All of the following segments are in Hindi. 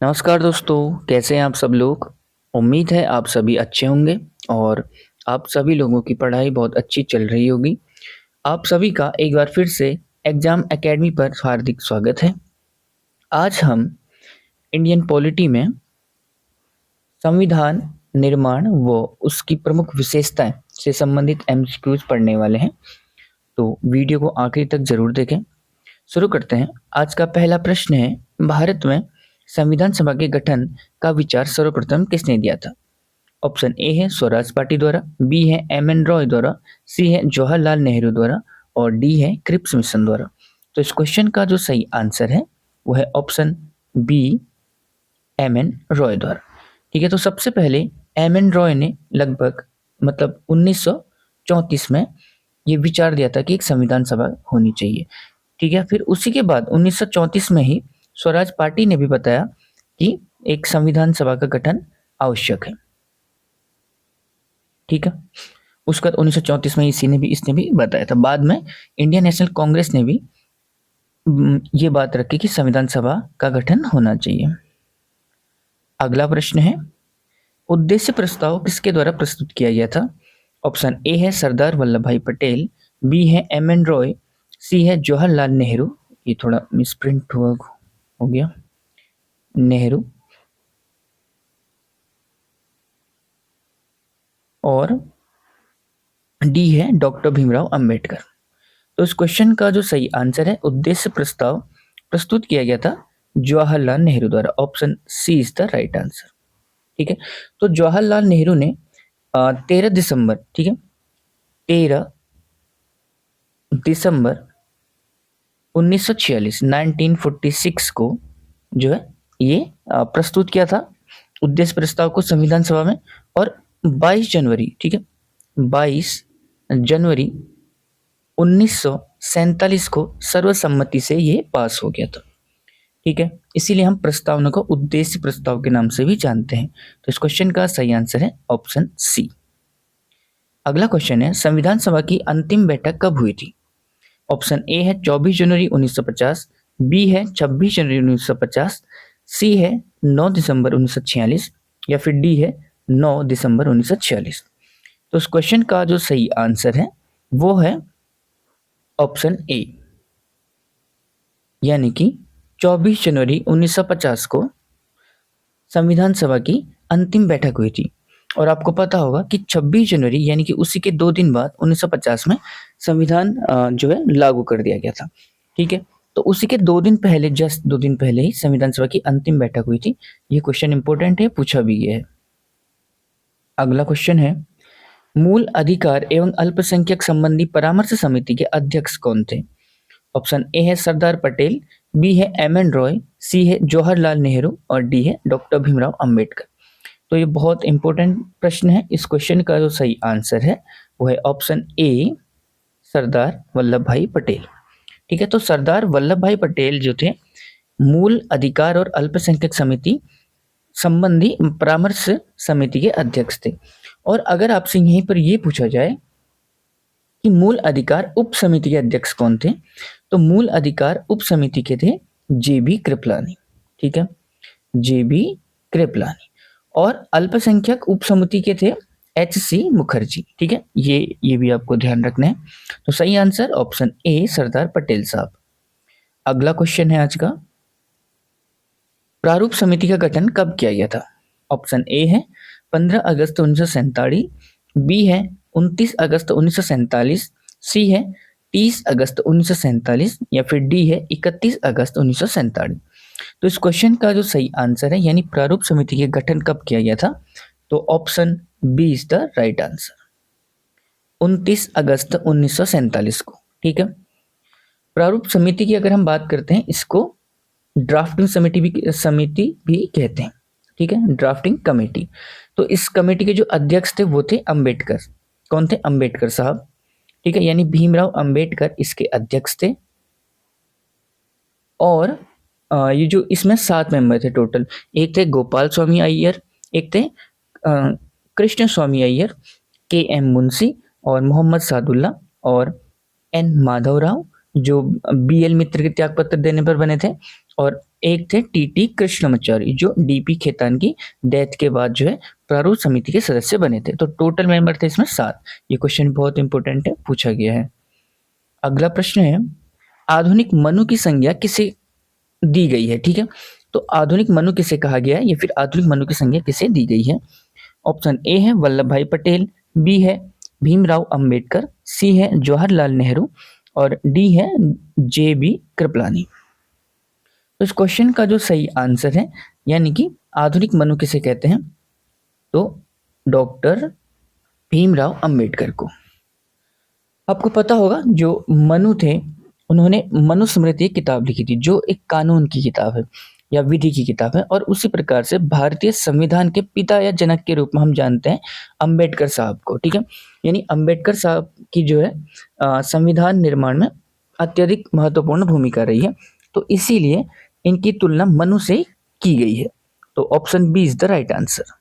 नमस्कार दोस्तों, कैसे हैं आप सब लोग। उम्मीद है आप सभी अच्छे होंगे और आप सभी लोगों की पढ़ाई बहुत अच्छी चल रही होगी। आप सभी का एक बार फिर से एग्जाम एकेडमी पर हार्दिक स्वागत है। आज हम इंडियन पॉलिटी में संविधान निर्माण व उसकी प्रमुख विशेषताएं से संबंधित एमसीक्यूज पढ़ने वाले हैं, तो वीडियो को आखिरी तक जरूर देखें। शुरू करते हैं। आज का पहला प्रश्न है, भारत में संविधान सभा के गठन का विचार सर्वप्रथम किसने दिया था। ऑप्शन ए है स्वराज पार्टी द्वारा, बी है एम एन रॉय द्वारा, सी है जवाहरलाल नेहरू द्वारा और डी है क्रिप्स मिशन द्वारा। तो इस क्वेश्चन का जो सही आंसर है वो है option B, M N Roy द्वारा। ठीक है, तो सबसे पहले एम एन रॉय ने लगभग 1934 में ये विचार दिया था कि एक संविधान सभा होनी चाहिए। ठीक है, फिर उसी के बाद 1934 में ही स्वराज पार्टी ने भी बताया कि एक संविधान सभा का गठन आवश्यक है। ठीक है, उसके बाद 1934 में इसने भी बताया था। बाद में इंडियन नेशनल कांग्रेस ने भी ये बात रखी कि संविधान सभा का गठन होना चाहिए। अगला प्रश्न है, उद्देश्य प्रस्ताव किसके द्वारा प्रस्तुत किया गया था। ऑप्शन ए है सरदार वल्लभ भाई पटेल, बी है एम एन रॉय, सी है जवाहरलाल नेहरू, ये थोड़ा मिसप्रिंट हो गया, नेहरू, और डी है डॉक्टर भीमराव अंबेडकर। तो इस क्वेश्चन का जो सही आंसर है, उद्देश्य प्रस्ताव प्रस्तुत किया गया था जवाहरलाल नेहरू द्वारा। Option C is the right answer. ठीक है, तो जवाहरलाल नेहरू ने 13 दिसंबर, ठीक है, 13 दिसंबर 1946 1946 को जो है ये प्रस्तुत किया था उद्देश्य प्रस्ताव को संविधान सभा में, और 22 जनवरी, ठीक है, 22 जनवरी 1947 को सर्वसम्मति से ये पास हो गया था। ठीक है, इसीलिए हम प्रस्तावना को उद्देश्य प्रस्ताव के नाम से भी जानते हैं। तो इस क्वेश्चन का सही आंसर है ऑप्शन सी। अगला क्वेश्चन है, संविधान सभा की अंतिम बैठक कब हुई थी। ऑप्शन ए है 24 जनवरी 1950, बी है 26 जनवरी 1950, सी है 9 दिसंबर 1946 या फिर डी है 9 दिसंबर 1946। तो इस क्वेश्चन का जो सही आंसर है वो है ऑप्शन ए, यानी कि 24 जनवरी 1950 को संविधान सभा की अंतिम बैठक हुई थी। और आपको पता होगा कि 26 जनवरी यानी कि उसी के 2 दिन बाद 1950 में संविधान जो है लागू कर दिया गया था। ठीक है, तो उसी के 2 दिन पहले, जस्ट 2 दिन पहले ही संविधान सभा की अंतिम बैठक हुई थी। ये क्वेश्चन इंपॉर्टेंट है, पूछा भी गया है। अगला क्वेश्चन है, मूल अधिकार एवं अल्पसंख्यक संबंधी परामर्श समिति के अध्यक्ष कौन थे। ऑप्शन ए है सरदार पटेल, बी है एम एन रॉय, सी है जवाहरलाल नेहरू और डी है डॉक्टर भीमराव अंबेडकर। तो ये बहुत इंपॉर्टेंट प्रश्न है। इस क्वेश्चन का जो सही आंसर है वो है ऑप्शन ए, सरदार वल्लभ भाई पटेल। ठीक है, तो सरदार वल्लभ भाई पटेल जो थे मूल अधिकार और अल्पसंख्यक समिति संबंधी परामर्श समिति के अध्यक्ष थे। और अगर आपसे यहीं पर यह पूछा जाए कि मूल अधिकार उप समिति के अध्यक्ष कौन थे, तो मूल अधिकार उप समिति के थे जे बी कृपलानी। ठीक है, जे बी कृपलानी। और अल्पसंख्यक उप समिति के थे एच सी मुखर्जी। ठीक है, ये भी आपको ध्यान रखना है। तो सही answer option A, Sardar Patel साहब। अगला क्वेश्चन है आज का, प्रारूप समिति का गठन कब किया गया था। ऑप्शन ए है 15 अगस्त 1947, बी है 29 अगस्त 1947, सी है 30 अगस्त 1947 या फिर डी है 31 अगस्त 1947। तो इस क्वेश्चन का जो सही आंसर है, यानी प्रारूप समिति के गठन कब किया गया था, तो option B is the right answer, 29 अगस्त 1947 को। ठीक है, प्रारूप समिति की अगर हम बात करते हैं, इसको ड्राफ्टिंग समिति भी कहते हैं। ठीक है, ड्राफ्टिंग कमेटी। तो इस कमेटी के जो अध्यक्ष थे वो थे अंबेडकर। कौन थे, अंबेडकर साहब। ठीक है, यानी भीमराव अंबेडकर इसके अध्यक्ष थे। और ये जो इसमें 7 मेंबर थे टोटल, एक थे गोपाल स्वामी अय्यर, एक थे कृष्ण स्वामी अय्यर, के एम मुंशी और मोहम्मद सादुल्ला और एन माधव राव, जो BL मित्र के त्याग पत्र देने पर बने थे, और एक थे TT कृष्णमाचारी जो DP खेतान की डेथ के बाद जो है प्रारूप समिति के सदस्य बने थे। तो टोटल मेंबर थे इसमें 7। ये क्वेश्चन बहुत इंपॉर्टेंट है, पूछा गया है। अगला प्रश्न है, आधुनिक मनु की संज्ञा किसे दी गई है? ठीक है, तो आधुनिक मनु किसे कहा गया है या फिर आधुनिक मनु की संज्ञा किसे दी गई है? ऑप्शन ए है वल्लभ भाई पटेल, बी है भीमराव अंबेडकर, सी है जवाहरलाल नेहरू और डी है JB कृपलानी। तो इस क्वेश्चन का जो सही आंसर है, यानी कि आधुनिक मनु किसे कहते हैं, तो डॉक्टर भीमराव अंबेडकर को। आपको पता होगा जो मनु थे उन्होंने मनुस्मृति एक किताब लिखी थी जो एक कानून की किताब है या विधि की किताब है, और उसी प्रकार से भारतीय संविधान के पिता या जनक के रूप में हम जानते हैं अंबेडकर साहब को। ठीक है, यानी अंबेडकर साहब की जो है संविधान निर्माण में अत्यधिक महत्वपूर्ण भूमिका रही है, तो इसीलिए इनकी तुलना मनु से की गई है। तो option B is the right answer.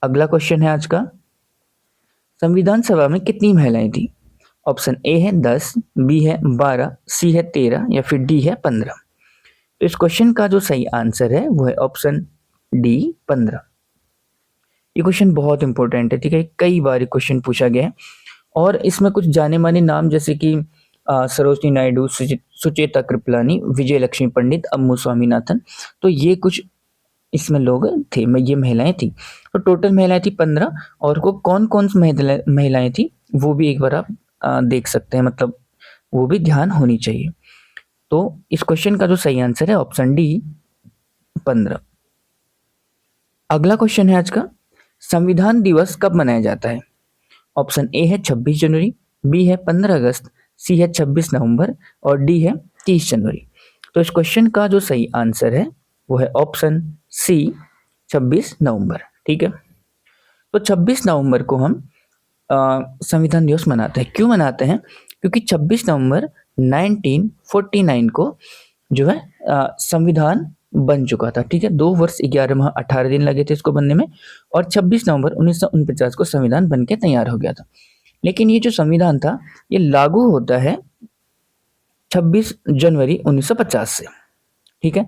अगला क्वेश्चन है आज का, संविधान सभा में कितनी महिलाएं थी? ऑप्शन ए है 10, बी है 12, सी है 13 या फिर डी है 15। तो इस क्वेश्चन का जो सही आंसर है वो है ऑप्शन डी 15। ये क्वेश्चन बहुत इंपॉर्टेंट है, ठीक है, कई बार क्वेश्चन पूछा गया है, और इसमें कुछ जाने माने नाम जैसे कि सरोजनी नायडू, सुचेता कृपलानी, विजय लक्ष्मी पंडित, अम्मू स्वामीनाथन, तो ये कुछ इसमें लोग थे, ये महिलाएं थी। तो टोटल महिलाएं थी 15, और को कौन कौन सी महिलाएं थी वो भी एक बार आप देख सकते हैं, मतलब वो भी ध्यान होनी चाहिए। तो इस क्वेश्चन का जो सही आंसर है ऑप्शन डी 15। अगला क्वेश्चन है आज का, संविधान दिवस कब मनाया जाता है? ऑप्शन ए है 26 जनवरी, बी है 15 अगस्त, सी है 26 नवंबर और डी है 30 जनवरी। तो इस क्वेश्चन का जो सही आंसर है वो है ऑप्शन सी 26 नवंबर। ठीक है, तो 26 नवंबर को हम संविधान दिवस मनाते हैं। क्यों मनाते हैं? क्योंकि 26 नवंबर 1949 को जो है संविधान बन चुका था। ठीक है, 2 वर्ष 11 माह 18 दिन लगे थे इसको बनने में, और 26 नवंबर 1949 को संविधान बन के तैयार हो गया था। लेकिन ये जो संविधान था ये लागू होता है 26 जनवरी 1950 से। ठीक है,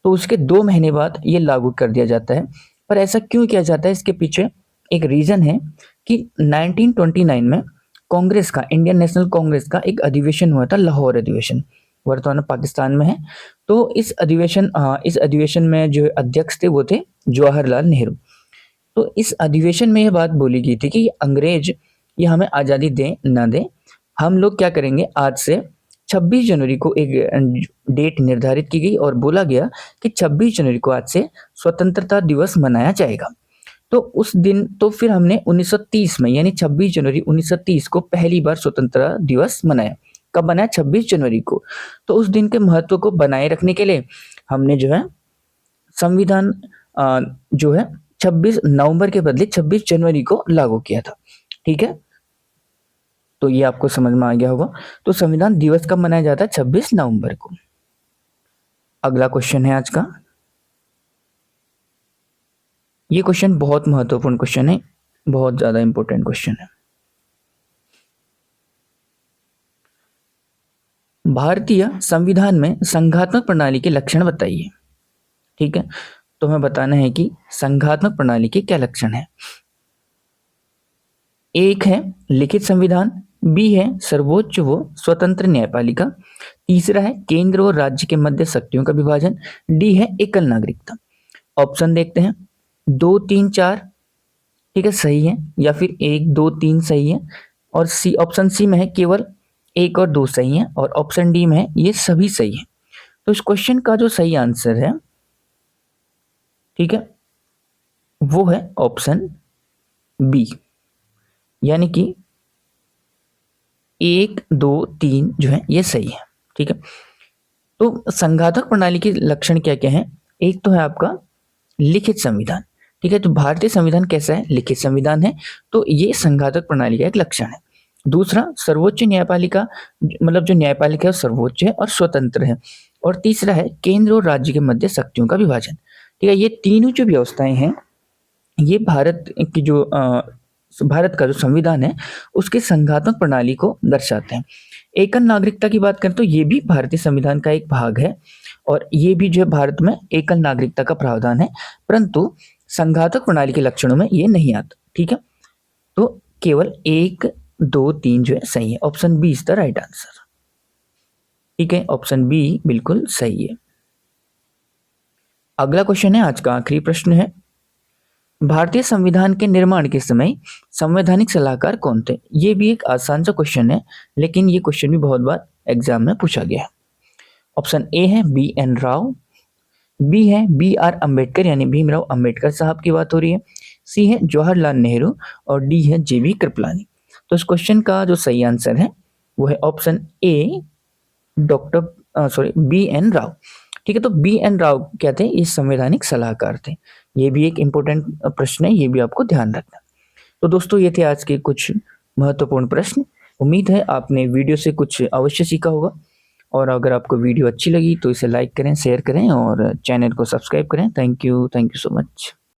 तो उसके 2 महीने बाद ये लागू कर दिया जाता है। पर ऐसा क्यों किया जाता है, इसके पीछे एक रीजन है कि 1929 में कांग्रेस का, इंडियन नेशनल कांग्रेस का एक अधिवेशन हुआ था, लाहौर अधिवेशन, वर्तमान पाकिस्तान में है। तो इस अधिवेशन में जो अध्यक्ष थे वो थे जवाहरलाल नेहरू। तो इस अधिवेशन में यह बात बोली गई थी कि अंग्रेज ये हमें आज़ादी दें ना दें, हम लोग क्या करेंगे, आज से 26 जनवरी को एक डेट निर्धारित की गई और बोला गया कि 26 जनवरी को आज से स्वतंत्रता दिवस मनाया जाएगा। तो उस दिन, तो फिर हमने 1930 में, यानी 26 जनवरी 1930 को पहली बार स्वतंत्रता दिवस मनाया। कब बनाया? 26 जनवरी को। तो उस दिन के महत्व को बनाए रखने के लिए हमने जो है संविधान जो है 26 नवंबर के बदले 26 जनवरी को लागू किया था। ठीक है, तो ये आपको समझ में आ गया होगा। तो संविधान दिवस कब मनाया जाता है? 26 नवंबर को। अगला क्वेश्चन है आज का, ये क्वेश्चन बहुत महत्वपूर्ण क्वेश्चन है, बहुत ज्यादा इंपॉर्टेंट क्वेश्चन है। भारतीय संविधान में संघात्मक प्रणाली के लक्षण बताइए। ठीक है, तो हमें बताना है कि संघात्मक प्रणाली के क्या लक्षण है। एक है लिखित संविधान, बी है सर्वोच्च व स्वतंत्र न्यायपालिका, तीसरा है केंद्र और राज्य के मध्य शक्तियों का विभाजन, डी है एकल नागरिकता। ऑप्शन देखते हैं, 2, 3, 4 ठीक है सही है, या फिर 1, 2, 3 सही है, और सी, ऑप्शन सी में है केवल 1 और 2 सही है, और ऑप्शन डी में है ये सभी सही है। तो इस क्वेश्चन का जो सही आंसर है, ठीक है, वो है ऑप्शन बी, यानी कि 1, 2, 3 जो है ये सही है। ठीक है, तो संघातक प्रणाली के लक्षण क्या क्या है? एक तो है आपका लिखित संविधान। ठीक है, तो भारतीय संविधान कैसा है? लिखित संविधान है, तो ये संघातक प्रणाली का एक लक्षण है। दूसरा, सर्वोच्च न्यायपालिका, मतलब जो न्यायपालिका है सर्वोच्च है और स्वतंत्र है। और तीसरा है केंद्र और राज्य के मध्य शक्तियों का विभाजन। ठीक है, ये तीनों जो व्यवस्थाएं हैं ये भारत की जो भारत का जो संविधान है उसके संघात्मक प्रणाली को दर्शाते हैं। एकल नागरिकता की बात करें तो ये भी भारतीय संविधान का एक भाग है और ये भी जो है भारत में एकल नागरिकता का प्रावधान है, परंतु संघातक प्रणाली के लक्षणों में ये नहीं आता। ठीक है, तो केवल 1, 2, 3 जो है सही है। Option B is the right answer. ठीक है, ऑप्शन बी बिल्कुल सही है। अगला क्वेश्चन है, आज का आखिरी प्रश्न है, भारतीय संविधान के निर्माण के समय संवैधानिक सलाहकार कौन थे? ये भी एक आसान सा क्वेश्चन है, लेकिन ये क्वेश्चन भी बहुत बार एग्जाम में पूछा गया है। ऑप्शन ए है बी एन राव, बी है बी आर अम्बेडकर यानी भीमराव अंबेडकर साहब की बात हो रही है, सी है जवाहरलाल नेहरू और डी है जे बी कृपलानी। तो इस क्वेश्चन का जो सही आंसर है वो है option A B N Rao. ठीक है, तो बी एन राव क्या थे? ये संवैधानिक सलाहकार थे। ये भी एक इम्पोर्टेंट प्रश्न है, ये भी आपको ध्यान रखना। तो दोस्तों ये थे आज के कुछ महत्वपूर्ण प्रश्न। उम्मीद है आपने वीडियो से कुछ अवश्य सीखा होगा, और अगर आपको वीडियो अच्छी लगी तो इसे लाइक करें, शेयर करें और चैनल को सब्सक्राइब करें। Thank you so much.